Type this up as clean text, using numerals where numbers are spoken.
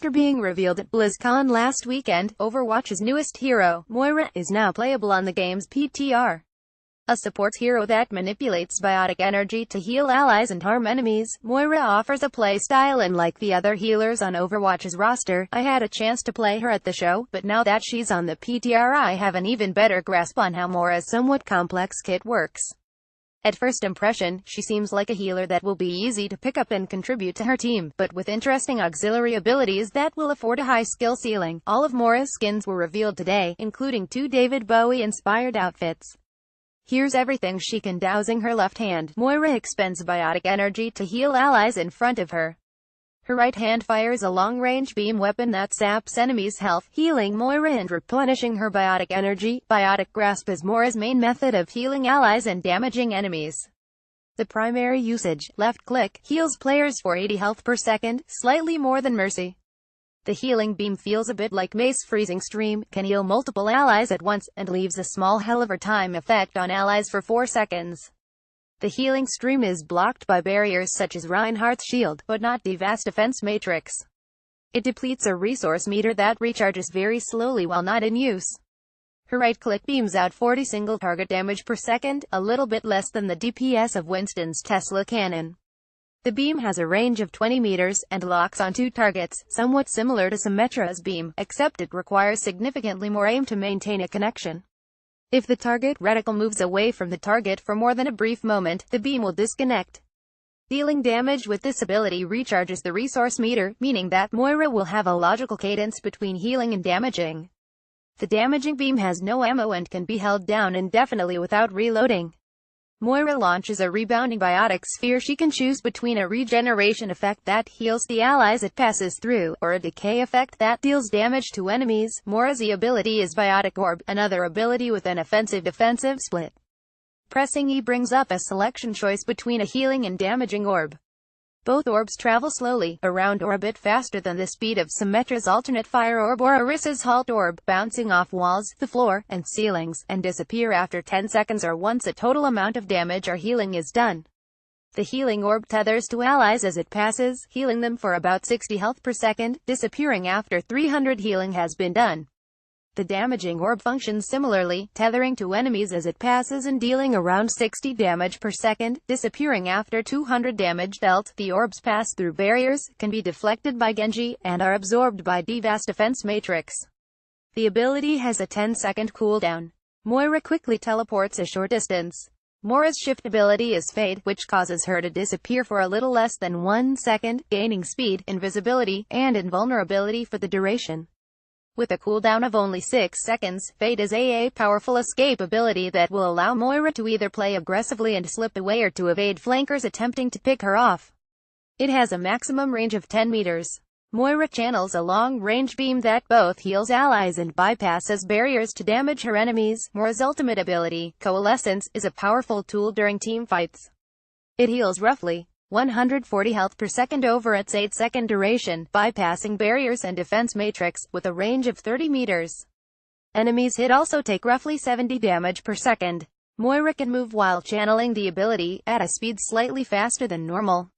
After being revealed at BlizzCon last weekend, Overwatch's newest hero, Moira, is now playable on the game's PTR. A support hero that manipulates biotic energy to heal allies and harm enemies, Moira offers a playstyle unlike the other healers on Overwatch's roster. I had a chance to play her at the show, but now that she's on the PTR I have an even better grasp on how Moira's somewhat complex kit works. At first impression, she seems like a healer that will be easy to pick up and contribute to her team, but with interesting auxiliary abilities that will afford a high skill ceiling. All of Moira's skins were revealed today, including 2 David Bowie-inspired outfits. Here's everything she can. Dousing her left hand, Moira expends biotic energy to heal allies in front of her. Her right hand fires a long-range beam weapon that saps enemies' health, healing Moira and replenishing her biotic energy. Biotic Grasp is Moira's main method of healing allies and damaging enemies. The primary usage, left click, heals players for 80 health per second, slightly more than Mercy. The healing beam feels a bit like Mace Freezing Stream, can heal multiple allies at once, and leaves a small hell-of-a time effect on allies for 4 seconds. The healing stream is blocked by barriers such as Reinhardt's shield, but not the vast defense matrix. It depletes a resource meter that recharges very slowly while not in use. Her right-click beams out 40 single target damage per second, a little bit less than the DPS of Winston's Tesla cannon. The beam has a range of 20 meters, and locks on 2 targets, somewhat similar to Symmetra's beam, except it requires significantly more aim to maintain a connection. If the target reticle moves away from the target for more than a brief moment, the beam will disconnect. Dealing damage with this ability recharges the resource meter, meaning that Moira will have a logical cadence between healing and damaging. The damaging beam has no ammo and can be held down indefinitely without reloading. Moira launches a rebounding biotic sphere. She can choose between a regeneration effect that heals the allies it passes through, or a decay effect that deals damage to enemies. Moira's ability is Biotic Orb, another ability with an offensive-defensive split. Pressing E brings up a selection choice between a healing and damaging orb. Both orbs travel slowly, around or a bit faster than the speed of Symmetra's alternate fire orb or Orissa's halt orb, bouncing off walls, the floor, and ceilings, and disappear after 10 seconds or once a total amount of damage or healing is done. The healing orb tethers to allies as it passes, healing them for about 60 health per second, disappearing after 300 healing has been done. The damaging orb functions similarly, tethering to enemies as it passes and dealing around 60 damage per second, disappearing after 200 damage dealt. The orbs pass through barriers, can be deflected by Genji, and are absorbed by D.Va's defense matrix. The ability has a 10-second cooldown. Moira quickly teleports a short distance. Moira's shift ability is Fade, which causes her to disappear for a little less than 1 second, gaining speed, invisibility, and invulnerability for the duration. With a cooldown of only 6 seconds, Fade is a powerful escape ability that will allow Moira to either play aggressively and slip away or to evade flankers attempting to pick her off. It has a maximum range of 10 meters. Moira channels a long-range beam that both heals allies and bypasses barriers to damage her enemies. Moira's ultimate ability, Coalescence, is a powerful tool during team fights. It heals roughly 140 health per second over its 8-second duration, bypassing barriers and defense matrix, with a range of 30 meters. Enemies hit also take roughly 70 damage per second. Moira can move while channeling the ability, at a speed slightly faster than normal.